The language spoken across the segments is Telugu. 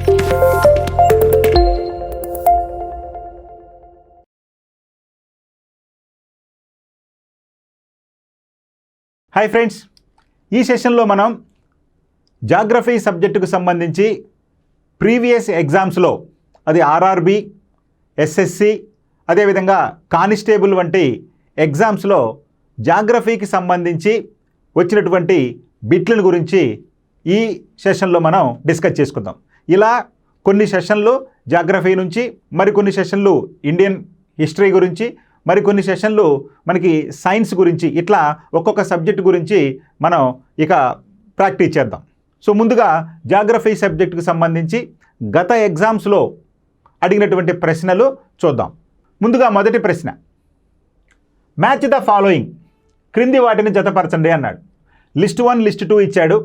హాయ్ ఫ్రెండ్స్, ఈ సెషన్లో మనం జాగ్రఫీ సబ్జెక్టుకు సంబంధించి ప్రీవియస్ ఎగ్జామ్స్లో అది ఆర్ఆర్బి, ఎస్ఎస్సి, అదేవిధంగా కానిస్టేబుల్ వంటి ఎగ్జామ్స్లో జాగ్రఫీకి సంబంధించి వచ్చినటువంటి బిట్లను గురించి ఈ సెషన్లో మనం డిస్కస్ చేసుకుందాం. ఇలా కొన్ని సెషన్లు జాగ్రఫీ నుంచి, మరికొన్ని సెషన్లు ఇండియన్ హిస్టరీ గురించి, మరికొన్ని సెషన్లు మనకి సైన్స్ గురించి, ఇట్లా ఒక్కొక్క సబ్జెక్ట్ గురించి మనం ఇక ప్రాక్టీస్ చేద్దాం. సో ముందుగా జాగ్రఫీ సబ్జెక్టుకు సంబంధించి గత ఎగ్జామ్స్లో అడిగినటువంటి ప్రశ్నలు చూద్దాం. ముందుగా మొదటి ప్రశ్న, మ్యాచ్ ద ఫాలోయింగ్, క్రింది వాటిని జతపరచండి అన్నాడు. లిస్ట్ 1, లిస్ట్ 2 ఇచ్చాడు.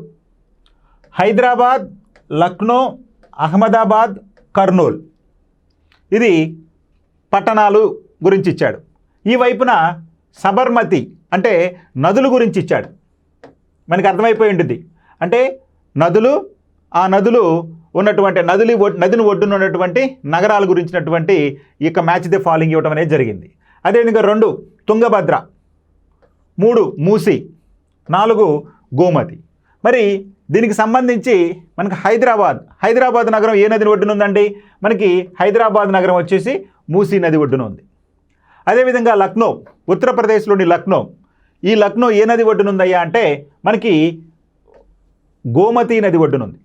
హైదరాబాద్, లక్నో, అహ్మదాబాద్, కర్నూల్, ఇది పట్టణాలు గురించి ఇచ్చాడు. ఈ వైపున సబర్మతి అంటే నదుల గురించి ఇచ్చాడు. మనకి అర్థమైపోయి ఉంటుంది. అంటే నదులు, ఆ నదులు ఉన్నటువంటి నదిని ఒడ్డున ఉన్నటువంటి నగరాల గురించినటువంటి ఈ మ్యాచ్ ది ఫాలోయింగ్ ఇవ్వడం అనేది జరిగింది. అదేవిధంగా 2 తుంగభద్ర, 3 మూసి, 4 గోమతి. మరి దీనికి సంబంధించి మనకి హైదరాబాద్ నగరం ఏ నదిని ఒడ్డున ఉందండి? మనకి హైదరాబాద్ నగరం వచ్చేసి మూసీ నది ఒడ్డున ఉంది. అదేవిధంగా లక్నో, ఉత్తరప్రదేశ్లోని లక్నో, ఈ లక్నో ఏ నది ఒడ్డునుందయ్యా అంటే మనకి గోమతి నది ఒడ్డునుంది.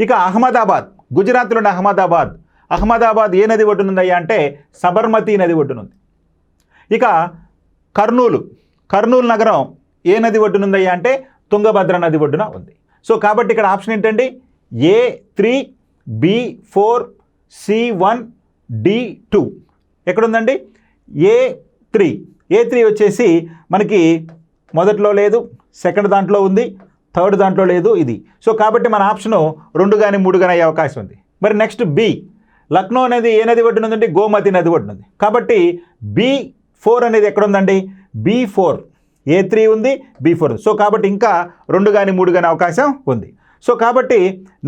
ఇక అహ్మదాబాద్, గుజరాత్లోని అహ్మదాబాద్ ఏ నది ఒడ్డునుందయ్యా అంటే సబర్మతి నది ఒడ్డునుంది. ఇక కర్నూలు నగరం ఏ నది ఒడ్డునుందయ్యా అంటే తుంగభద్ర నది ఒడ్డున ఉంది. సో కాబట్టి ఇక్కడ ఆప్షన్ ఏంటండి? A3, B4, C1, D2. ఎక్కడుందండి? A3 వచ్చేసి మనకి మొదట్లో లేదు, సెకండ్ దాంట్లో ఉంది, థర్డ్ దాంట్లో లేదు ఇది. సో కాబట్టి మన ఆప్షను 2 కానీ 3 కానీ అయ్యే అవకాశం ఉంది. మరి నెక్స్ట్ B, లక్నో అనేది ఏ నది ఒడ్డున ఉందండి? గోమతి నది ఒడ్డున ఉంది. కాబట్టి B4 అనేది ఎక్కడుందండి? B4, A3 ఉంది, B4 ఉంది. సో కాబట్టి ఇంకా 2 కానీ 3 కానీ అవకాశం ఉంది. సో కాబట్టి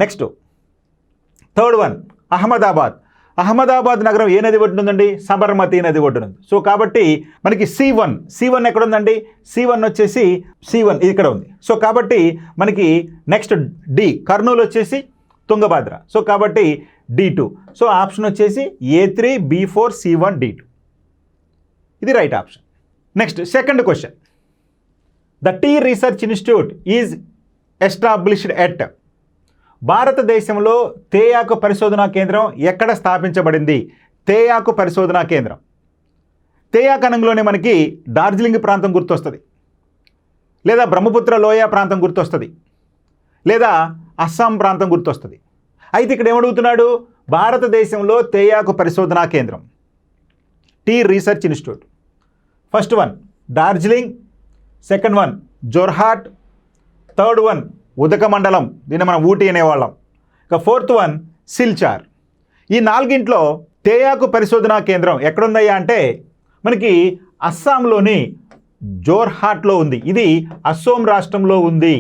నెక్స్ట్ థర్డ్ వన్ అహ్మదాబాద్ నగరం ఏ నది ఒడ్డునుందండి? సబర్మతి నది ఒడ్డునుంది. సో కాబట్టి మనకి C1 ఎక్కడుందండి? C1 వచ్చేసి ఇది ఇక్కడ ఉంది. సో కాబట్టి మనకి నెక్స్ట్ D, కర్నూలు వచ్చేసి తుంగభద్ర. సో కాబట్టి D2. సో ఆప్షన్ వచ్చేసి A3, B4, C1, D2. ఇది right option. Next second question, the tea research institute is established at, భారతదేశంలో తేయాకు పరిశోధనా కేంద్రం ఎక్కడ స్థాపించబడింది? తేయాకు పరిశోధనా కేంద్రం తేయాకు అనంలోనే మనకి డార్జిలింగ్ ప్రాంతం గుర్తొస్తుంది, లేదా బ్రహ్మపుత్ర లోయ ప్రాంతం గుర్తొస్తుంది, లేదా అస్సాం ప్రాంతం గుర్తొస్తుంది. అయితే ఇక్కడ ఏమడుగుతున్నాడు? భారతదేశంలో తేయాకు పరిశోధనా కేంద్రం, tea research institute. First one Darjeeling, second one Jorhat, third one Udhagamandalam, దీన్ని మనం ఊటీ అనేవాళ్ళం. ఇక ఫోర్త్ వన్ సిల్చార్. ఈ 4గింట్లో తేయాకు పరిశోధనా కేంద్రం ఎక్కడుందయ్యా అంటే మనకి అస్సాంలోని జోర్హాట్లో ఉంది. ఇది అస్సోం రాష్ట్రంలో ఉంది.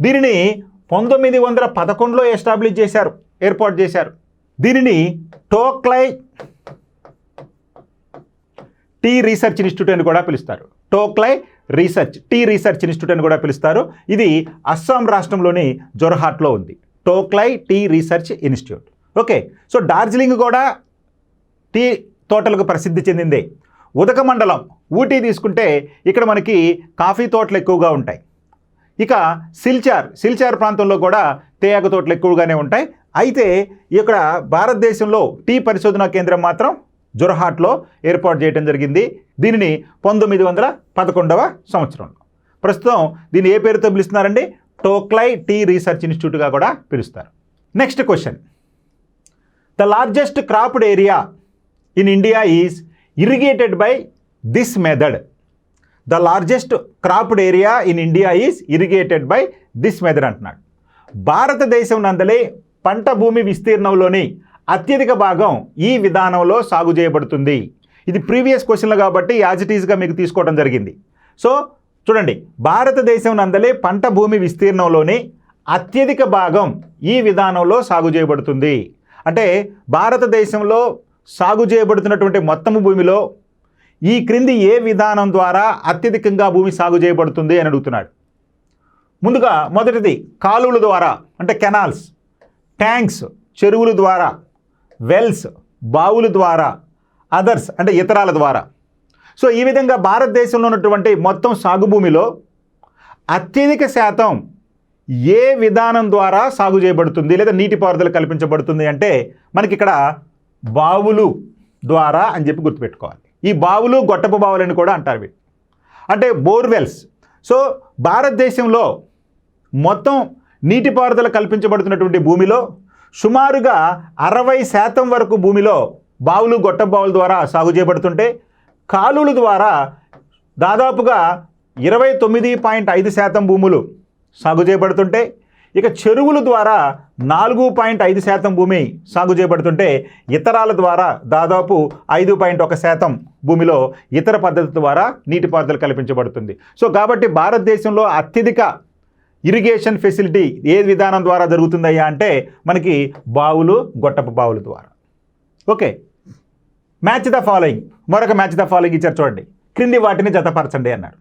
దీనిని 1911లో ఎస్టాబ్లిష్ చేశారు, ఏర్పాటు చేశారు. దీనిని టోక్లై టీ రీసెర్చ్ ఇన్స్టిట్యూట్ అని కూడా పిలుస్తారు. టోక్లై టీ రీసెర్చ్ ఇన్స్టిట్యూట్ అని కూడా పిలుస్తారు. ఇది అస్సాం రాష్ట్రంలోని జోర్హాట్లో ఉంది, Tocklai tea research institute. Okay, so Darjeeling కూడా టీ తోటలకు ప్రసిద్ధి చెందిందే. ఉదకమండలం ఊటీ తీసుకుంటే ఇక్కడ మనకి కాఫీ తోటలు ఎక్కువగా ఉంటాయి. ఇక సిల్చార్ ప్రాంతంలో కూడా తేయాకు తోటలు ఎక్కువగానే ఉంటాయి. అయితే ఇక్కడ భారతదేశంలో టీ పరిశోధనా కేంద్రం మాత్రం జోర్హాట్లో ఏర్పాటు చేయడం జరిగింది. దీనిని 1911వ సంవత్సరంలో. ప్రస్తుతం దీన్ని ఏ పేరుతో పిలుస్తున్నారండి? టోక్లై టీ రీసెర్చ్ ఇన్స్టిట్యూట్గా కూడా పిలుస్తారు. Next question, the largest cropped area in India is irrigated by this method. The largest cropped area in India is irrigated by this method అంటున్నాడు. భారతదేశం నందలే పంట భూమి విస్తీర్ణంలోని అత్యధిక భాగం ఈ విధానంలో సాగు చేయబడుతుంది. ఇది ప్రీవియస్ క్వశ్చన్లు కాబట్టి యాజ్ ఇట్ ఈజ్గా మీకు తీసుకోవడం జరిగింది. సో చూడండి, భారతదేశం నందలే పంట భూమి విస్తీర్ణంలోని అత్యధిక భాగం ఈ విధానంలో సాగు చేయబడుతుంది. అంటే భారతదేశంలో సాగు చేయబడుతున్నటువంటి మొత్తము భూమిలో ఈ క్రింది ఏ విధానం ద్వారా అత్యధికంగా భూమి సాగు చేయబడుతుంది అని అడుగుతున్నాడు. ముందుగా మొదటిది కాలువల ద్వారా, అంటే కెనాల్స్, ట్యాంక్స్ చెరువుల ద్వారా, వెల్స్ బావుల ద్వారా, అదర్స్ అంటే ఇతరాల ద్వారా. సో ఈ విధంగా భారతదేశంలో ఉన్నటువంటి మొత్తం సాగు భూమిలో అత్యధిక శాతం ఏ విధానం ద్వారా సాగు చేయబడుతుంది లేదా నీటిపారుదల కల్పించబడుతుంది అంటే మనకి ఇక్కడ బావులు ద్వారా అని చెప్పి గుర్తుపెట్టుకోవాలి. ఈ బావులు గొట్టపు బావులని కూడా అంటారు వీటి, అంటే బోర్వెల్స్. సో భారతదేశంలో మొత్తం నీటిపారుదల కల్పించబడుతున్నటువంటి భూమిలో సుమారుగా 60% వరకు భూమిలో బావులు గొట్టపు బావుల ద్వారా సాగు చేయబడుతుంటే కాలువల ద్వారా దాదాపుగా 29.5% భూములు సాగు చేయబడుతుంటే, ఇక చెరువుల ద్వారా 4.5% భూమి సాగు చేయబడుతుంటే ఇతరాల ద్వారా దాదాపు 5.1% భూమిలో ఇతర పద్ధతి ద్వారా నీటిపారుదల కల్పించబడుతుంది. సో కాబట్టి భారతదేశంలో అత్యధిక ఇరిగేషన్ ఫెసిలిటీ ఏ విధానం ద్వారా జరుగుతుందయ్యా అంటే మనకి బావులు గొట్టపు బావుల ద్వారా. Okay, match the following. మరొక మ్యాచ్ ద ఫాలోయింగ్ ఇచ్చారు చూడండి. క్రింది వాటిని జతపరచండి అన్నాడు.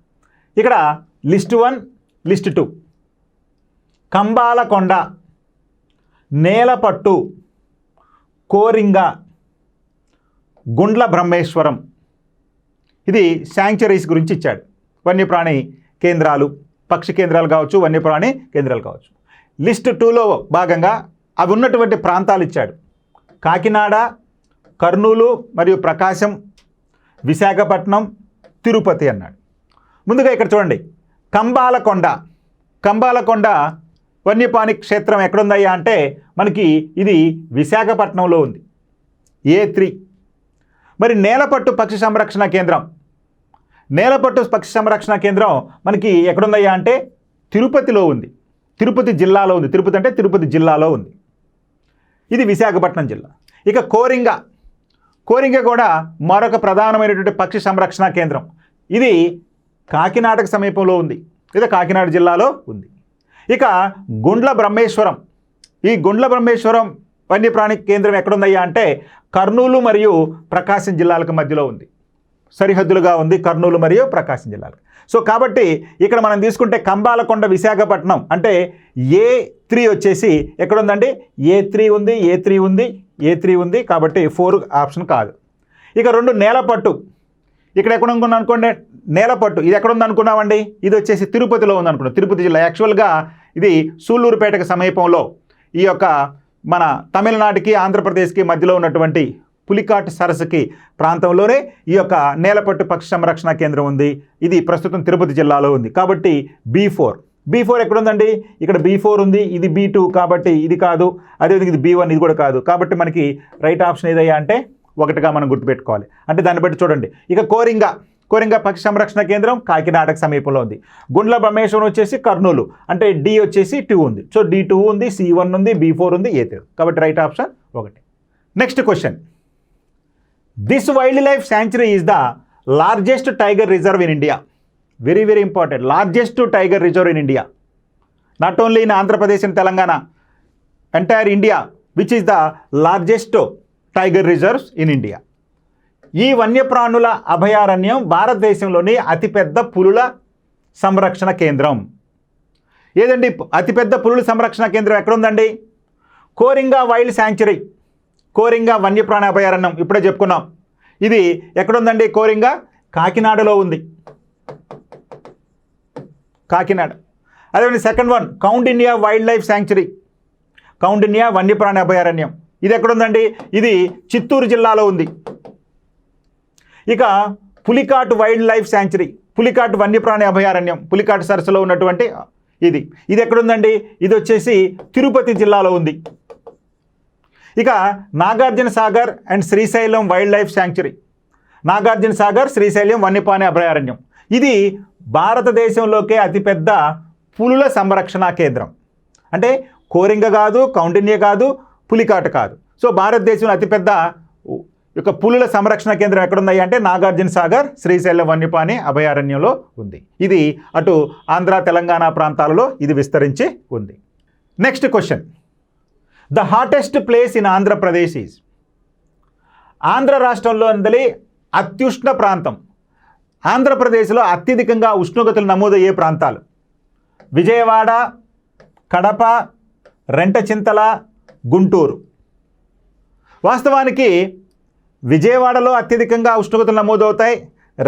ఇక్కడ లిస్ట్ 1, లిస్ట్ 2. కంబాలకొండ, నేలపట్టు, కోరింగ, గుండ్ల బ్రహ్మేశ్వరం. ఇది శాంక్చురీస్ గురించి ఇచ్చాడు. వన్యప్రాణి కేంద్రాలు, పక్షి కేంద్రాలు కావచ్చు, వన్యప్రాణి కేంద్రాలు కావచ్చు. లిస్ట్ 2లో భాగంగా అవి ఉన్నటువంటి ప్రాంతాలు ఇచ్చాడు. కాకినాడ, కర్నూలు మరియు ప్రకాశం, విశాఖపట్నం, తిరుపతి అన్నాడు. ముందుగా ఇక్కడ చూడండి, కంబాలకొండ వన్యప్రాణి క్షేత్రం ఎక్కడుందయ్యా అంటే మనకి ఇది విశాఖపట్నంలో ఉంది, A3. మరి నేలపట్టు పక్షి సంరక్షణ కేంద్రం, నేలపట్టు పక్షి సంరక్షణ కేంద్రం మనకి ఎక్కడుందయ్యా అంటే తిరుపతిలో ఉంది, తిరుపతి జిల్లాలో ఉంది. తిరుపతి అంటే తిరుపతి జిల్లాలో ఉంది, ఇది విశాఖపట్నం జిల్లా. ఇక కోరింగ కూడా మరొక ప్రధానమైనటువంటి పక్షి సంరక్షణ కేంద్రం. ఇది కాకినాడకు సమీపంలో ఉంది, లేదా కాకినాడ జిల్లాలో ఉంది. ఇక గుండ్ల బ్రహ్మేశ్వరం, ఈ గుండ్ల బ్రహ్మేశ్వరం వన్యప్రాణి కేంద్రం ఎక్కడుందయ్యా అంటే కర్నూలు మరియు ప్రకాశం జిల్లాలకు మధ్యలో ఉంది, సరిహద్దులుగా ఉంది కర్నూలు మరియు ప్రకాశం జిల్లాలకు. సో కాబట్టి ఇక్కడ మనం తీసుకుంటే కంబాలకొండ విశాఖపట్నం అంటే A3 వచ్చేసి ఎక్కడుందండి, A3 ఉంది. కాబట్టి 4 ఆప్షన్ కాదు. ఇక 2 నేలపట్టు, ఇక్కడ ఎక్కడ అనుకున్నాం అనుకోండి, నేలపట్టు ఇది ఎక్కడ ఉంది అనుకున్నామండి, ఇది వచ్చేసి తిరుపతిలో ఉంది అనుకున్నాం, తిరుపతి జిల్లా. యాక్చువల్గా ఇది సూళ్ళూరుపేటకు సమీపంలో ఈ యొక్క మన తమిళనాడుకి ఆంధ్రప్రదేశ్కి మధ్యలో ఉన్నటువంటి పులికాట్ సరస్సుకి ప్రాంతంలోనే ఈ యొక్క నేలపట్టు పక్షి సంరక్షణ కేంద్రం ఉంది. ఇది ప్రస్తుతం తిరుపతి జిల్లాలో ఉంది. కాబట్టి B4 ఎక్కడుందండి, ఇక్కడ B4 ఉంది, ఇది B2 కాబట్టి ఇది కాదు, అదేవిధంగా ఇది B1 ఇది కూడా కాదు. కాబట్టి మనకి రైట్ ఆప్షన్ ఏదయ్యా అంటే 1గా మనం గుర్తుపెట్టుకోవాలి. అంటే దాన్ని బట్టి చూడండి. ఇక కోరింగ పక్షి సంరక్షణ కేంద్రం కాకినాడకు సమీపంలో ఉంది. గుండ్ల బ్రహ్మేశ్వరం వచ్చేసి కర్నూలు, అంటే D వచ్చేసి 2 ఉంది. సో D2 ఉంది, C1 ఉంది, B4 ఉంది, A3. కాబట్టి right option 1. Next question, this wild life sanctuary is the largest tiger reserve in India. Very very important, largest tiger reserve in India, not only in Andhra Pradesh and Telangana, entire India, which is the largest tiger reserves in India. ఈ వన్యప్రాణుల అభయారణ్యం భారతదేశంలోని అతిపెద్ద పులుల సంరక్షణ కేంద్రం. ఏదండి అతిపెద్ద పులుల సంరక్షణ కేంద్రం ఎక్కడుందండి? కోరింగ వైల్డ్ శాంక్చురీ, కోరింగ వన్యప్రాణి అభయారణ్యం ఇప్పుడే చెప్పుకున్నాం. ఇది ఎక్కడుందండి? కోరింగ కాకినాడలో ఉంది, కాకినాడ. అదేవిధంగా second one Kaundinya wild life sanctuary, Kaundinya వన్యప్రాణి అభయారణ్యం, ఇది ఎక్కడుందండి? ఇది చిత్తూరు జిల్లాలో ఉంది. ఇక Pulicat wild life sanctuary, Pulicat వన్యప్రాణి అభయారణ్యం, పులికాట్ సరస్సులో ఉన్నటువంటి ఇది ఎక్కడుందండి? ఇది వచ్చేసి తిరుపతి జిల్లాలో ఉంది. ఇక Nagarjuna Sagar and Srisailam wild life sanctuary, Nagarjuna Sagar Srisailam వన్యప్రాణి అభయారణ్యం, ఇది భారతదేశంలోకే అతిపెద్ద పులుల సంరక్షణ కేంద్రం. అంటే కోరింగ కాదు, కౌండిన్య కాదు, పులికాట్ కాదు. సో భారతదేశంలో అతిపెద్ద యొక్క పులుల సంరక్షణ కేంద్రం ఎక్కడుంది అంటే నాగార్జున సాగర్ శ్రీశైలం వన్యప్రాణి అభయారణ్యంలో ఉంది. ఇది అటు ఆంధ్ర తెలంగాణ ప్రాంతాలలో ఇది విస్తరించి ఉంది. Next question, the hottest place in Andhra Pradesh is, Andhra రాష్ట్రంలో అందలి అత్యుష్ణ ప్రాంతం, ఆంధ్రప్రదేశ్లో అత్యధికంగా ఉష్ణోగ్రతలు నమోదయ్యే ప్రాంతాలు: విజయవాడ, కడప, రెంటచింతల, గుంటూరు. వాస్తవానికి విజయవాడలో అత్యధికంగా ఉష్ణోగ్రతలు నమోదవుతాయి,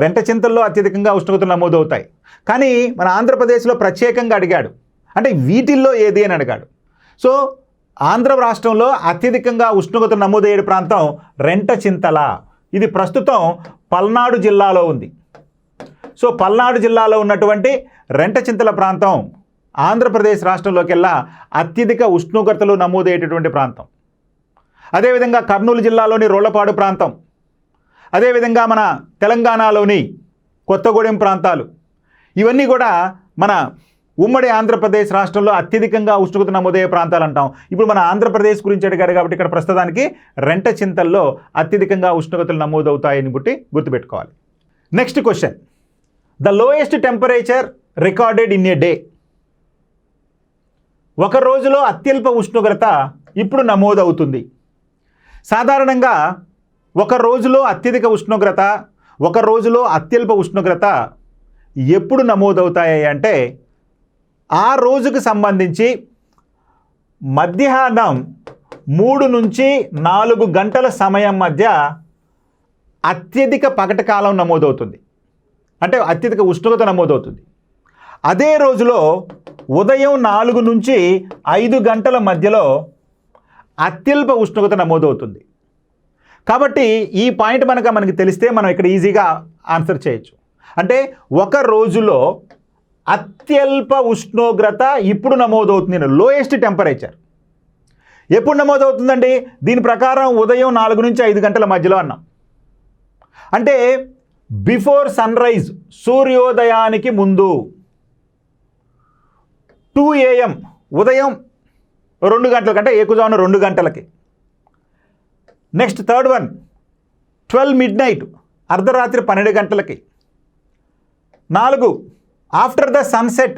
రెంటచింతల్లో అత్యధికంగా ఉష్ణోగ్రతలు నమోదవుతాయి. కానీ మన ఆంధ్రప్రదేశ్లో ప్రత్యేకంగా అడిగాడు, అంటే వీటిల్లో ఏది అని అడిగాడు. సో ఆంధ్ర రాష్ట్రంలో అత్యధికంగా ఉష్ణోగ్రతలు నమోదయ్యే ప్రాంతం రెంటచింతల. ఇది ప్రస్తుతం పల్నాడు జిల్లాలో ఉంది. సో పల్నాడు జిల్లాలో ఉన్నటువంటి రెంటచింతల ప్రాంతం ఆంధ్రప్రదేశ్ రాష్ట్రంలోకెల్లా అత్యధిక ఉష్ణోగ్రతలు నమోదయ్యేటటువంటి ప్రాంతం. అదేవిధంగా కర్నూలు జిల్లాలోని రోళ్లపాడు ప్రాంతం, అదేవిధంగా మన తెలంగాణలోని కొత్తగూడెం ప్రాంతాలు, ఇవన్నీ కూడా మన ఉమ్మడి ఆంధ్రప్రదేశ్ రాష్ట్రంలో అత్యధికంగా ఉష్ణోగ్రత నమోదయ్యే ప్రాంతాలు అంటాం. ఇప్పుడు మన ఆంధ్రప్రదేశ్ గురించి అడిగాడు కాబట్టి ఇక్కడ ప్రస్తుతానికి రెంటచింతల్లో అత్యధికంగా ఉష్ణోగ్రతలు నమోదవుతాయని గుర్తుపెట్టుకోవాలి. Next question, the lowest temperature recorded in a day, ఒక రోజులో అత్యల్ప ఉష్ణోగ్రత ఇప్పుడు నమోదవుతుంది. సాధారణంగా ఒక రోజులో అత్యధిక ఉష్ణోగ్రత, ఒక రోజులో అత్యల్ప ఉష్ణోగ్రత ఎప్పుడు నమోదవుతాయి అంటే ఆ రోజుకు సంబంధించి మధ్యాహ్నం 3 నుంచి 4 గంటల సమయం మధ్య అత్యధిక పగటి కాలం నమోదవుతుంది, అంటే అత్యధిక ఉష్ణోగ్రత నమోదవుతుంది. అదే రోజులో ఉదయం 4 నుంచి 5 గంటల మధ్యలో అత్యల్ప ఉష్ణోగ్రత నమోదవుతుంది. కాబట్టి ఈ పాయింట్ మనకి తెలిస్తే మనం ఇక్కడ ఈజీగా ఆన్సర్ చేయొచ్చు. అంటే ఒక రోజులో అత్యల్ప ఉష్ణోగ్రత ఇప్పుడు నమోదవుతుంది, లోయెస్ట్ టెంపరేచర్ ఎప్పుడు నమోదవుతుందండి? దీని ప్రకారం ఉదయం 4 నుంచి 5 గంటల మధ్యలో అన్నాం. అంటే బిఫోర్ సన్ రైజ్, సూర్యోదయానికి ముందు 2 AM, ఉదయం 2 గంటలకి, అంటే ఏకుజామున 2 గంటలకి. నెక్స్ట్ థర్డ్ వన్ 12 midnight, అర్ధరాత్రి 12 గంటలకి. 4 ఆఫ్టర్ ద సన్సెట్,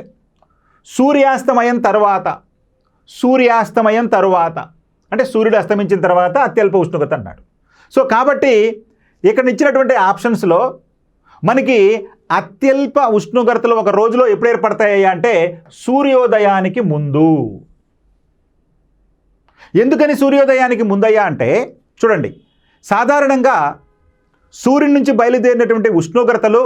సూర్యాస్తమయం తర్వాత అంటే సూర్యుడు అస్తమించిన తర్వాత అత్యల్ప ఉష్ణోగ్రత అన్నాడు. సో కాబట్టి ఇక్కడ ఇచ్చినటువంటి ఆప్షన్స్లో మనకి అత్యల్ప ఉష్ణోగ్రతలు ఒక రోజులో ఎప్పుడు ఏర్పడతాయి అంటే సూర్యోదయానికి ముందు. ఎందుకని సూర్యోదయానికి ముందయ్యా అంటే చూడండి, సాధారణంగా సూర్యుడి నుంచి బయలుదేరినటువంటి ఉష్ణోగ్రతలు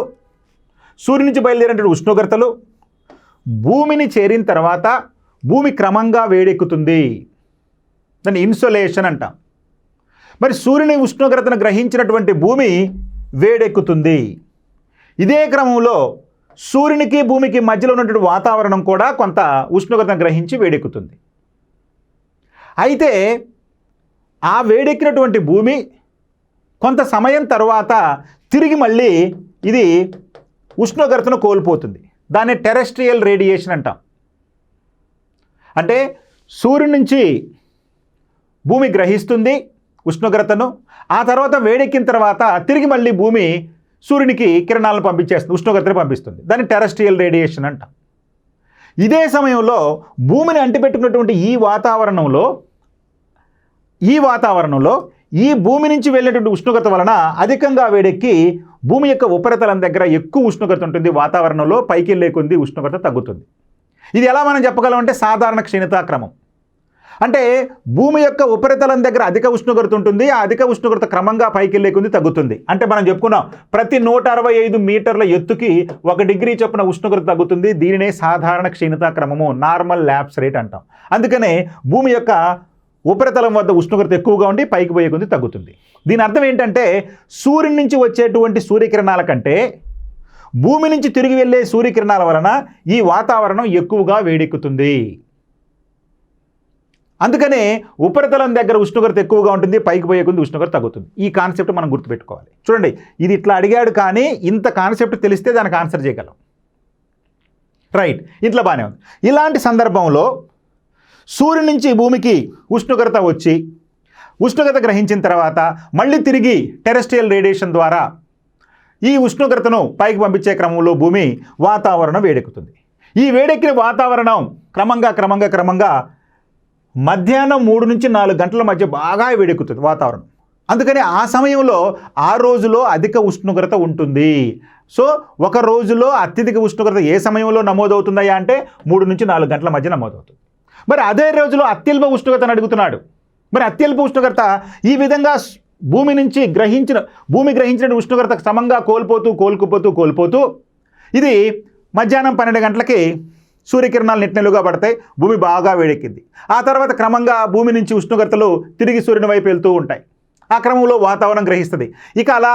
భూమిని చేరిన తర్వాత భూమి క్రమంగా వేడెక్కుతుంది, దాన్ని ఇన్సోలేషన్ అంటాం. మరి సూర్యుని ఉష్ణోగ్రతను గ్రహించినటువంటి భూమి వేడెక్కుతుంది. ఇదే క్రమంలో సూర్యునికి భూమికి మధ్యలో ఉన్నటువంటి వాతావరణం కూడా కొంత ఉష్ణోగ్రతను గ్రహించి వేడెక్కుతుంది. అయితే ఆ వేడెక్కినటువంటి భూమి కొంత సమయం తర్వాత తిరిగి మళ్ళీ ఇది ఉష్ణోగ్రతను కోల్పోతుంది. దాన్ని టెరెస్ట్రియల్ రేడియేషన్ అంటాం. అంటే సూర్యుడి నుంచి భూమి గ్రహిస్తుంది ఉష్ణోగ్రతను, ఆ తర్వాత వేడెక్కిన తర్వాత తిరిగి మళ్ళీ భూమి సూర్యునికి కిరణాలను పంపించేస్తుంది, ఉష్ణోగ్రతను పంపిస్తుంది. దాన్ని టెరెస్ట్రియల్ రేడియేషన్ అంటాం. ఇదే సమయంలో భూమిని అంటిపెట్టుకున్నటువంటి ఈ వాతావరణంలో ఈ భూమి నుంచి వెళ్ళినటువంటి ఉష్ణోగ్రత వలన అధికంగా వేడెక్కి భూమి యొక్క ఉపరితలం దగ్గర ఎక్కువ ఉష్ణోగ్రత ఉంటుంది, వాతావరణంలో పైకి వెళ్ళే కొద్ది ఉష్ణోగ్రత తగ్గుతుంది. ఇది ఎలా మనం చెప్పగలం అంటే సాధారణ క్షీణతాక్రమం. అంటే భూమి యొక్క ఉపరితలం దగ్గర అధిక ఉష్ణోగ్రత ఉంటుంది, ఆ అధిక ఉష్ణోగ్రత క్రమంగా పైకి వెళ్ళే కొద్ది తగ్గుతుంది. అంటే మనం చెప్పుకున్నాం ప్రతి 165 మీటర్ల ఎత్తుకి 1 డిగ్రీ చొప్పున ఉష్ణోగ్రత తగ్గుతుంది. దీనినే సాధారణ క్షీణతాక్రమము, నార్మల్ ల్యాప్స్ రేట్ అంటాం. అందుకనే భూమి యొక్క ఉపరితలం వద్ద ఉష్ణోగ్రత ఎక్కువగా ఉండి పైకి పోయే కొద్ది తగ్గుతుంది. దీని అర్థం ఏంటంటే సూర్యుడి నుంచి వచ్చేటువంటి సూర్యకిరణాల కంటే భూమి నుంచి తిరిగి వెళ్ళే సూర్యకిరణాల వలన ఈ వాతావరణం ఎక్కువగా వేడెక్కుతుంది. అందుకనే ఉపరితలం దగ్గర ఉష్ణోగ్రత ఎక్కువగా ఉంటుంది, పైకి పోయే కొద్ది ఉష్ణోగ్రత తగ్గుతుంది. ఈ కాన్సెప్ట్ మనం గుర్తుపెట్టుకోవాలి. చూడండి, ఇది ఇట్లా అడిగాడు కానీ ఇంత కాన్సెప్ట్ తెలిస్తే దానికి ఆన్సర్ చేయగలం. రైట్, ఇట్లా బాగానే ఉంది. ఇలాంటి సందర్భంలో సూర్యుడి నుంచి భూమికి ఉష్ణోగ్రత వచ్చి ఉష్ణోగ్రత గ్రహించిన తర్వాత మళ్ళీ తిరిగి టెరెస్ట్రియల్ రేడియేషన్ ద్వారా ఈ ఉష్ణోగ్రతను పైకి పంపించే క్రమంలో భూమి వాతావరణం వేడెక్కుతుంది. ఈ వేడెక్కిన వాతావరణం క్రమంగా మధ్యాహ్నం 3 నుంచి 4 గంటల మధ్య బాగా వేడెక్కుతుంది వాతావరణం. అందుకని ఆ సమయంలో ఆ రోజులో అధిక ఉష్ణోగ్రత ఉంటుంది. సో ఒక రోజులో అత్యధిక ఉష్ణోగ్రత ఏ సమయంలో నమోదవుతుందయ్యా అంటే 3 నుంచి 4 గంటల మధ్య నమోదవుతుంది. మరి అదే రోజులో అత్యల్ప ఉష్ణోగ్రతను అడుగుతున్నాడు. మరి అత్యల్ప ఉష్ణోగ్రత ఈ విధంగా భూమి గ్రహించిన ఉష్ణోగ్రతకు సమంగా కోల్పోతూ ఇది మధ్యాహ్నం 12 గంటలకి సూర్యకిరణాలు నిట్నెలుగా పడతాయి, భూమి బాగా వేడెక్కింది. ఆ తర్వాత క్రమంగా భూమి నుంచి ఉష్ణోగ్రతలు తిరిగి సూర్యుని వైపు వెళ్తూ ఉంటాయి. ఆ క్రమంలో వాతావరణం గ్రహిస్తుంది. ఇక అలా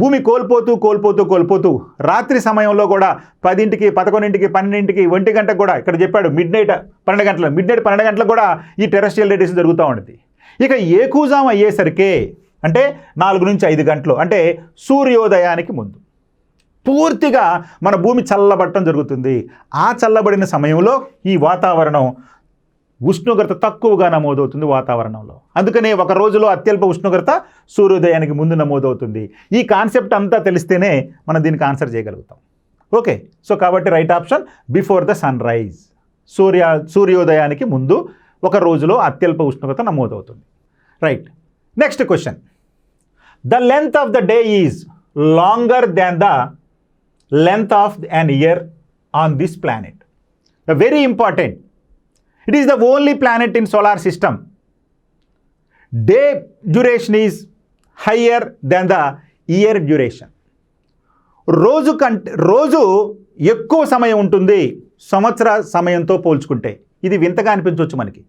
భూమి కోల్పోతూ రాత్రి సమయంలో కూడా 10ంటికి 11ంటికి 12ంటికి 1 గంటకు కూడా ఇక్కడ చెప్పాడు మిడ్ నైట్ 12 గంటలకు కూడా ఈ టెరెస్ట్రియల్ రేడియేషన్ జరుగుతూ ఉంటుంది. ఇక ఏకూజాం అయ్యేసరికి అంటే 4 నుంచి 5 గంటలు అంటే సూర్యోదయానికి ముందు పూర్తిగా మన భూమి చల్లబడటం జరుగుతుంది. ఆ చల్లబడిన సమయంలో ఈ వాతావరణం ఉష్ణోగ్రత తక్కువగా నమోదవుతుంది వాతావరణంలో. అందుకనే ఒక రోజులో అత్యల్ప ఉష్ణోగ్రత సూర్యోదయానికి ముందు నమోదవుతుంది. ఈ కాన్సెప్ట్ అంతా తెలిస్తేనే మనం దీనికి ఆన్సర్ చేయగలుగుతాం. ఓకే, సో కాబట్టి right option before the sun rise. సూర్యోదయానికి ముందు ఒక రోజులో అత్యల్ప ఉష్ణోగ్రత నమోదవుతుంది. Right. Next question. The length of the day is longer than the length of an year on this planet. Very important. It is the only planet in solar system. Day duration is higher than the year duration. రోజు ఎక్కువ సమయం ఉంటుంది సంవత్సర సమయంతో పోల్చుకుంటే. ఇది వింతగా అనిపించవచ్చు మనకి.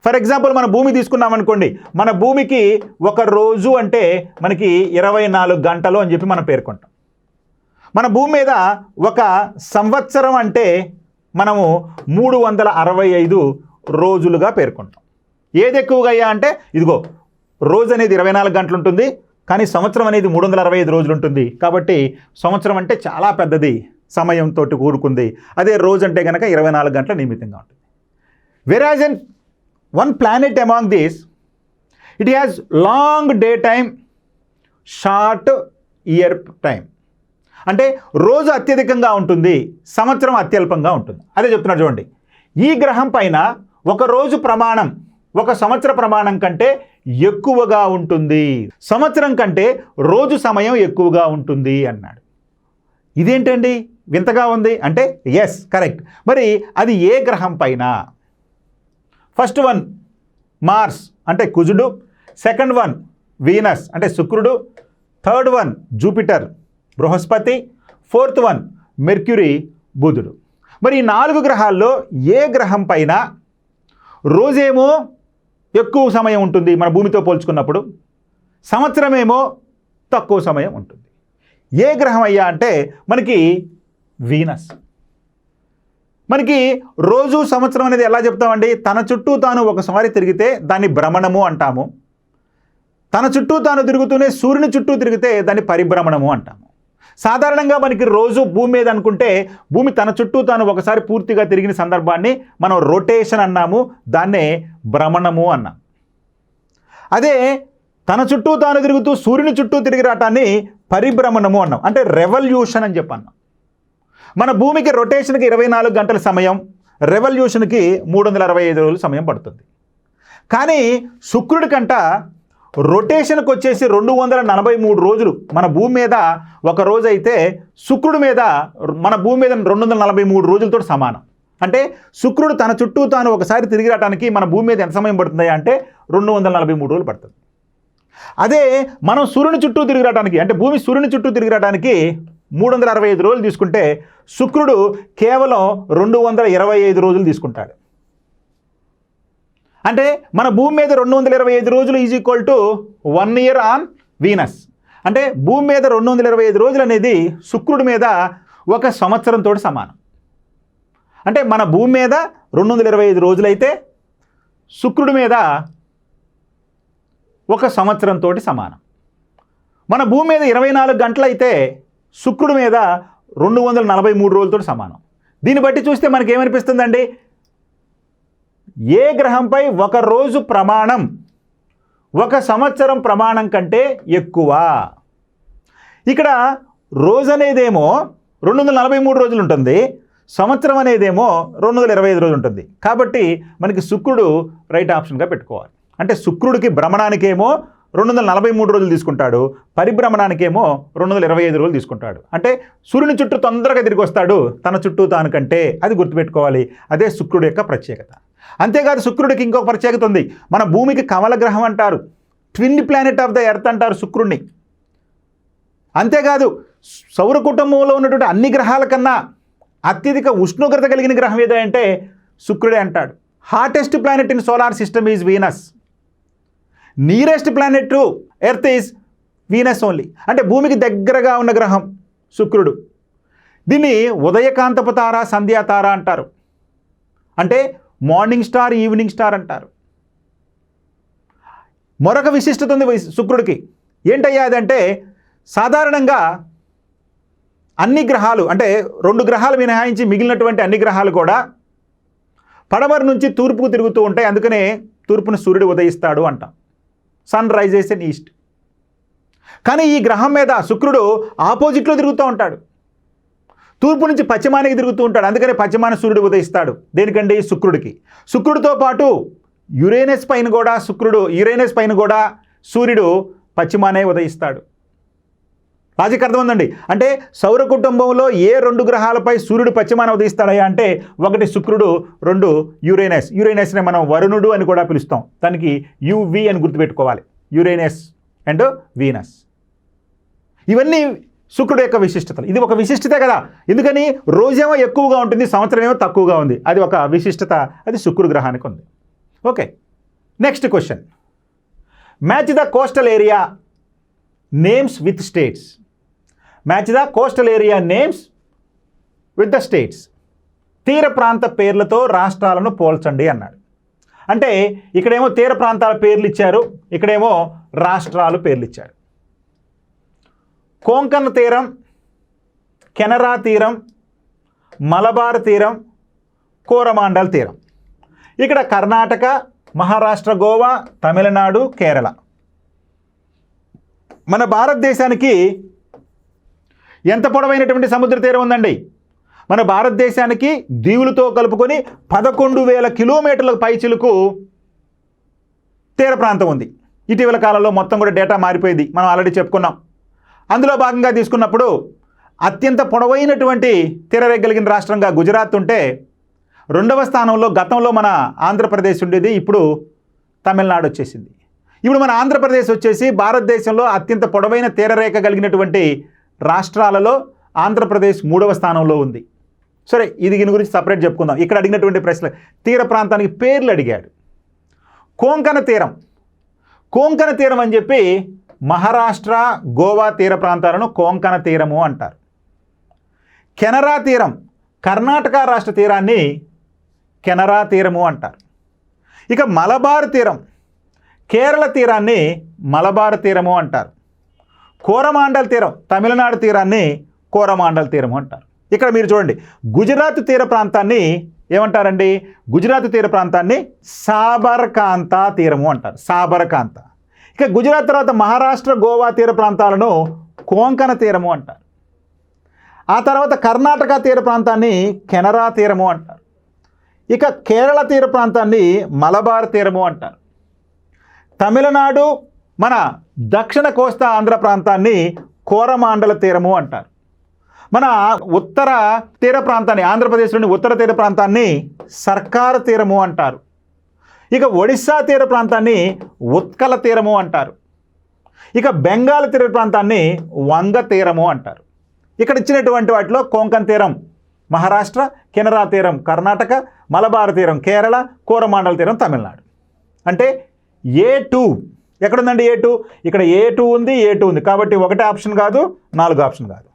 ఫర్ ఎగ్జాంపుల్ మన భూమి తీసుకున్నాం అనుకోండి. మన భూమికి ఒక రోజు అంటే మనకి 24 గంటలు అని చెప్పి మనం పేర్కొంటాం. మన భూమి మీద ఒక సంవత్సరం అంటే మనము 365 రోజులుగా పేర్కొంటాం. ఏది ఎక్కువగా అయ్యా అంటే ఇదిగో రోజు అనేది 24 గంటలు ఉంటుంది, కానీ సంవత్సరం అనేది 365 రోజులు ఉంటుంది. కాబట్టి సంవత్సరం అంటే చాలా పెద్దది, సమయంతో కూడుకుంది. అదే రోజు అంటే కనుక 24 గంటల నిమిత్తంగా ఉంటుంది. Whereas in one planet among this it has long day time, short year time. అంటే రోజు అత్యధికంగా ఉంటుంది, సంవత్సరం అత్యల్పంగా ఉంటుంది. అదే చెప్తున్నాడు చూడండి. ఈ గ్రహం పైన ఒక రోజు ప్రమాణం ఒక సంవత్సర ప్రమాణం కంటే ఎక్కువగా ఉంటుంది, సంవత్సరం కంటే రోజు సమయం ఎక్కువగా ఉంటుంది అన్నాడు. ఇదేంటండి వింతగా ఉంది అంటే ఎస్ కరెక్ట్. మరి అది ఏ గ్రహం పైన? ఫస్ట్ వన్ మార్స్ అంటే కుజుడు, సెకండ్ వన్ వీనస్ అంటే శుక్రుడు, third one Jupiter Brihaspati, fourth one mercury బుధుడు. మరి ఈ 4 గ్రహాల్లో ఏ గ్రహం పైన రోజేమో ఎక్కువ సమయం ఉంటుంది మన భూమితో పోల్చుకున్నప్పుడు, సంవత్సరమేమో తక్కువ సమయం ఉంటుంది? ఏ గ్రహం అయ్యా అంటే మనకి వీనస్. మనకి రోజు సంవత్సరం అనేది ఎలా చెప్తామండి? తన చుట్టూ తాను ఒకసారి తిరిగితే దాన్ని భ్రమణము అంటాము. తన చుట్టూ తాను తిరుగుతూనే సూర్యుని చుట్టూ తిరిగితే దాన్ని పరిభ్రమణము అంటాము. సాధారణంగా మనకి రోజు భూమి మీద అనుకుంటే భూమి తన చుట్టూ తాను ఒకసారి పూర్తిగా తిరిగిన సందర్భాన్ని మనం రొటేషన్ అన్నాము, దాన్నే భ్రమణము అన్నాం. అదే తన చుట్టూ తాను తిరుగుతూ సూర్యుని చుట్టూ తిరిగి రావటాన్ని పరిభ్రమణము అన్నాం, అంటే రెవల్యూషన్ అని చెప్పన్నాం. మన భూమికి రొటేషన్కి 24 గంటల సమయం, రెవల్యూషన్కి 365 రోజులు సమయం పడుతుంది. కానీ శుక్రుడి కంట రొటేషన్కి వచ్చేసి 243 రోజులు. మన భూమి మీద ఒక రోజు అయితే శుక్రుడి మీద మన భూమి మీద 243 రోజులతో సమానం. అంటే శుక్రుడు తన చుట్టూ తాను ఒకసారి తిరిగి రావడానికి మన భూమి మీద ఎంత సమయం పడుతుంది అంటే 243 రోజులు పడుతుంది. అదే మనం సూర్యుని చుట్టూ తిరిగి రావడానికి అంటే భూమి సూర్యుని చుట్టూ తిరిగి రావడానికి 365 రోజులు తీసుకుంటే శుక్రుడు కేవలం 225 రోజులు తీసుకుంటాడు. అంటే మన భూమి మీద 225 రోజులు is equal to 1 year on Venus. అంటే భూమి మీద 225 రోజులు అనేది శుక్రుడి మీద ఒక సంవత్సరంతో సమానం. అంటే మన భూమి మీద 225 రోజులైతే శుక్రుడి మీద ఒక సంవత్సరంతో సమానం. మన భూమి మీద 24 గంటలైతే శుక్రుడి మీద 243 రోజులతో సమానం. దీన్ని బట్టి చూస్తే మనకి ఏమనిపిస్తుందండి? ఏ గ్రహంపై ఒక రోజు ప్రమాణం ఒక సంవత్సరం ప్రమాణం కంటే ఎక్కువ. ఇక్కడ రోజు అనేదేమో 243 రోజులు ఉంటుంది, సంవత్సరం అనేదేమో 225 రోజులు ఉంటుంది. కాబట్టి మనకి శుక్రుడు రైట్ ఆప్షన్గా పెట్టుకోవాలి. అంటే శుక్రుడికి భ్రమణానికేమో 243 రోజులు తీసుకుంటాడు, పరిభ్రమణానికేమో 225 రోజులు తీసుకుంటాడు. అంటే సూర్యుని చుట్టూ తొందరగా తిరిగి వస్తాడు తన చుట్టూ తాను కంటే. అది గుర్తుపెట్టుకోవాలి. అదే శుక్రుడి యొక్క ప్రత్యేకత. అంతేకాదు శుక్రుడికి ఇంకొక ప్రత్యేకత ఉంది. మన భూమికి కమల గ్రహం అంటారు, twin planet of the earth అంటారు శుక్రుడిని. అంతేకాదు సౌర కుటుంబంలో ఉన్నటువంటి అన్ని గ్రహాల కన్నా అత్యధిక ఉష్ణోగ్రత కలిగిన గ్రహం ఏదంటే శుక్రుడే అంటాడు. Hottest planet in solar system is Venus. Nearest planet to earth is Venus only. అంటే భూమికి దగ్గరగా ఉన్న గ్రహం శుక్రుడు. దీన్ని ఉదయకాంతపు తార, సంధ్యాతార అంటారు. అంటే మార్నింగ్ స్టార్, ఈవినింగ్ స్టార్ అంటారు. మరొక విశిష్టత ఉంది శుక్రుడికి. ఏంటయ్యా అదంటే సాధారణంగా అన్ని గ్రహాలు, అంటే 2 గ్రహాలు మినహాయించి మిగిలినటువంటి అన్ని గ్రహాలు కూడా పడమర నుంచి తూర్పుకు తిరుగుతూ ఉంటాయి. అందుకనే తూర్పున సూర్యుడు ఉదయిస్తాడు అంటాం, సన్ రైజెస్ ఇన్ ఈస్ట్. కానీ ఈ గ్రహం మీద శుక్రుడు ఆపోజిట్లో తిరుగుతూ ఉంటాడు, తూర్పు నుంచి పశ్చిమానికి తిరుగుతూ ఉంటాడు. అందుకనే పశ్చిమాన సూర్యుడు ఉదయిస్తాడు. దేనికండి? శుక్రుడికి. శుక్రుడితో పాటు యురేనస్ పైన కూడా సూర్యుడు పశ్చిమానే ఉదయిస్తాడు. లాజిక్ అర్థమైందండి. అంటే సౌర కుటుంబంలో ఏ 2 గ్రహాలపై సూర్యుడు పశ్చిమాన ఉదయిస్తాడయ్యా అంటే 1 శుక్రుడు, 2 యురేనస్. యురేనస్ని మనం వరుణుడు అని కూడా పిలుస్తాం. దానికి యువి అని గుర్తుపెట్టుకోవాలి. Uranus and Venus. ఇవన్నీ శుక్రుడు యొక్క విశిష్టతలు. ఇది ఒక విశిష్టతే కదా. ఎందుకని రోజేమో ఎక్కువగా ఉంటుంది, సంవత్సరం ఏమో తక్కువగా ఉంది. అది ఒక విశిష్టత, అది శుక్రుడు గ్రహానికి ఉంది. Okay, next question. Match the coastal area names with states. Match the coastal area names with the states. తీర ప్రాంత పేర్లతో రాష్ట్రాలను పోల్చండి అన్నాడు. అంటే ఇక్కడేమో తీర ప్రాంతాల పేర్లు ఇచ్చారు, ఇక్కడేమో రాష్ట్రాలు పేర్లు ఇచ్చారు. కోంకణ తీరం, కెనరా తీరం, మలబార్ తీరం, కోరమాండల్ తీరం. ఇక్కడ కర్ణాటక, మహారాష్ట్ర, గోవా, తమిళనాడు, కేరళ. మన భారతదేశానికి ఎంత పొడవైనటువంటి సముద్ర తీరం ఉందండి? మన భారతదేశానికి దీవులతో కలుపుకొని 11,000 కిలోమీటర్ల పైచిలుకు తీర ప్రాంతం ఉంది. ఇటీవల కాలంలో మొత్తం కూడా డేటా మారిపోయింది, మనం ఆల్రెడీ చెప్పుకున్నాం. అందులో భాగంగా తీసుకున్నప్పుడు అత్యంత పొడవైనటువంటి తీరరేఖ కలిగిన రాష్ట్రంగా గుజరాత్ ఉంటే, 2వ స్థానంలో గతంలో మన ఆంధ్రప్రదేశ్ ఉండేది, ఇప్పుడు తమిళనాడు వచ్చేసింది. ఇప్పుడు మన ఆంధ్రప్రదేశ్ వచ్చేసి భారతదేశంలో అత్యంత పొడవైన తీరరేఖ కలిగినటువంటి రాష్ట్రాలలో ఆంధ్రప్రదేశ్ 3వ స్థానంలో ఉంది. సరే, దీని గురించి సపరేట్ చెప్పుకుందాం. ఇక్కడ అడిగినటువంటి ప్రశ్న, తీర ప్రాంతానికి పేర్లు అడిగాడు. కోంకణ తీరం, కోంకణ తీరం అని చెప్పి మహారాష్ట్ర, గోవా తీర ప్రాంతాలను కోంకణ తీరము అంటారు. కెనరా తీరం, కర్ణాటక రాష్ట్ర తీరాన్ని కెనరా తీరము అంటారు. ఇక మలబార్ తీరం, కేరళ తీరాన్ని మలబార్ తీరము అంటారు. కోరమాండల్ తీరం, తమిళనాడు తీరాన్ని కోరమాండల్ తీరము అంటారు. ఇక్కడ మీరు చూడండి, గుజరాత్ తీర ప్రాంతాన్ని ఏమంటారండి? గుజరాత్ తీర ప్రాంతాన్ని సాబర్కాంత తీరము అంటారు, సాబర్కాంత. ఇక గుజరాత్ తర్వాత మహారాష్ట్ర, గోవా తీర ప్రాంతాలను కోంకణ తీరము అంటారు. ఆ తర్వాత కర్ణాటక తీర ప్రాంతాన్ని కెనరా తీరము అంటారు. ఇక కేరళ తీర ప్రాంతాన్ని మలబార్ తీరము అంటారు. తమిళనాడు, మన దక్షిణ కోస్తా ఆంధ్ర ప్రాంతాన్ని కోరమాండల తీరము అంటారు. మన ఉత్తర తీర ప్రాంతాన్ని, ఆంధ్రప్రదేశ్లోని ఉత్తర తీర ప్రాంతాన్ని సర్కార్ తీరము అంటారు. ఇక ఒడిస్సా తీర ప్రాంతాన్ని ఉత్కల తీరము అంటారు. ఇక బెంగాల్ తీర ప్రాంతాన్ని వంగ తీరము అంటారు. ఇక్కడ ఇచ్చినటువంటి వాటిలో కోంకణ తీరం మహారాష్ట్ర, కెనరా తీరం కర్ణాటక, మలబార్ తీరం కేరళ, కోరమాండల తీరం తమిళనాడు. అంటే A2 ఎక్కడుందండి? A2 ఇక్కడ A2 ఉంది, A2 ఉంది. కాబట్టి 1 ఆప్షన్ కాదు, 4 ఆప్షన్ కాదు.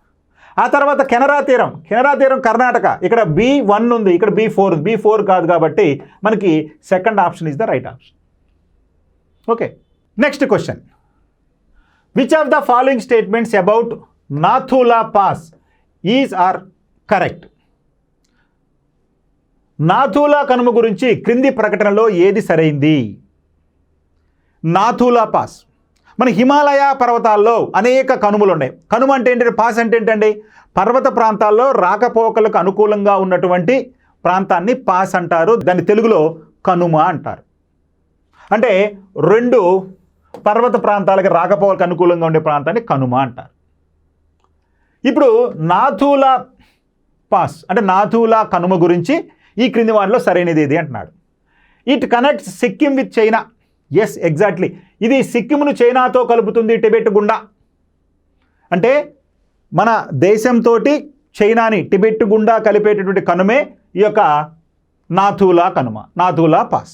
ఆ తర్వాత కెనరా తీరం, కర్ణాటక, ఇక్కడ B1 ఉంది, ఇక్కడ B4 ఉంది. B4 కాదు కాబట్టి మనకి 2nd option is the right option. Okay, next question. Which of the following statements about Nathu La pass is are correct? Nathu La కనుమ గురించి క్రింది ప్రకటనలో ఏది సరైంది? నాథూలా పాస్, మన హిమాలయ పర్వతాల్లో అనేక కనుమలు ఉన్నాయి. కనుమ అంటే ఏంటంటే, పాస్ అంటే ఏంటండి, పర్వత ప్రాంతాల్లో రాకపోకలకు అనుకూలంగా ఉన్నటువంటి ప్రాంతాన్ని పాస్ అంటారు. దాన్ని తెలుగులో కనుమ అంటారు. అంటే 2 పర్వత ప్రాంతాలకి రాకపోకలకు అనుకూలంగా ఉండే ప్రాంతాన్ని కనుమ అంటారు. ఇప్పుడు నాథూలా పాస్ అంటే నాథూలా కనుమ గురించి ఈ క్రింది వారిలో సరైనది ఏది అంటున్నాడు. It connects Sikkim with China. Yes, exactly. ఇది సిక్కింను చైనాతో కలుపుతుంది టిబెట్ గుండా. అంటే మన దేశంతో చైనాని టిబెట్ గుండా కలిపేటటువంటి కనుమే ఈ యొక్క నాథూలా కనుమ, Nathu La pass.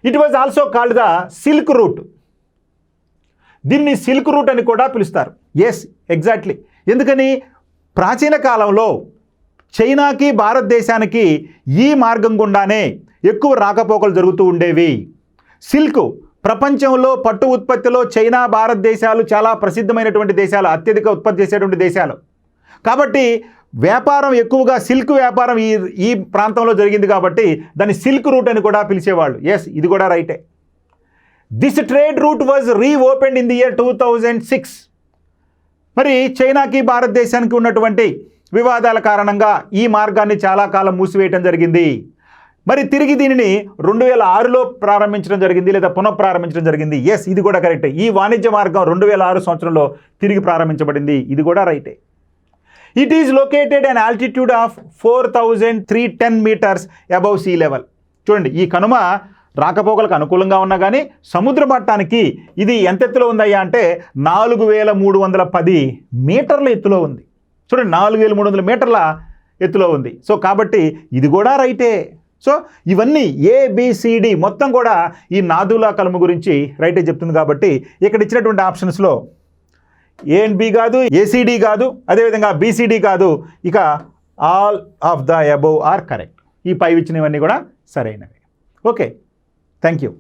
It was also called the silk route. దీన్ని సిల్క్ రూట్ అని కూడా పిలుస్తారు. Yes, exactly. ఎందుకని, ప్రాచీన కాలంలో చైనాకి భారతదేశానికి ఈ మార్గం గుండానే ఎక్కువ రాకపోకలు జరుగుతూ ఉండేవి. సిల్క్ ప్రపంచంలో పట్టు ఉత్పత్తిలో చైనా భారతదేశాలు చాలా ప్రసిద్ధమైనటువంటి దేశాలు, అత్యధిక ఉత్పత్తి చేసేటువంటి దేశాలు. కాబట్టి వ్యాపారం ఎక్కువగా సిల్క్ వ్యాపారం ఈ ప్రాంతంలో జరిగింది కాబట్టి దాన్ని సిల్క్ రూట్ అని కూడా పిలిచేవాళ్ళు. ఎస్, ఇది కూడా రైటే. This trade route was reopened in the year 2006. మరి చైనాకి భారతదేశానికి ఉన్నటువంటి వివాదాల కారణంగా ఈ మార్గాన్ని చాలా కాలం మూసివేయటం జరిగింది. మరి తిరిగి దీనిని 2006లో ప్రారంభించడం జరిగింది, లేదా పునఃప్రారంభించడం జరిగింది. ఎస్, ఇది కూడా కరెక్టే. ఈ వాణిజ్య మార్గం 2006 సంవత్సరంలో తిరిగి ప్రారంభించబడింది. ఇది కూడా రైటే. It is located an altitude of 4310 meters above sea level. చూడండి, ఈ కనుమ రాకపోకలకు అనుకూలంగా ఉన్నా కానీ సముద్ర మట్టానికి ఇది ఎంత ఎత్తులో ఉందయ్యా అంటే 4310 మీటర్ల ఎత్తులో ఉంది. చూడండి, 4300 మీటర్ల ఎత్తులో ఉంది. సో కాబట్టి ఇది కూడా రైటే. సో ఇవన్నీ ABCD మొత్తం కూడా ఈ నాథూలా కనుమ గురించి రైటే చెప్తుంది. కాబట్టి ఇక్కడ ఇచ్చినటువంటి ఆప్షన్స్లో A and B కాదు, ACD కాదు, అదేవిధంగా BCD కాదు. ఇక all of the above are correct. ఈ పై ఇచ్చినవన్నీ కూడా సరైనవి. Okay, thank you.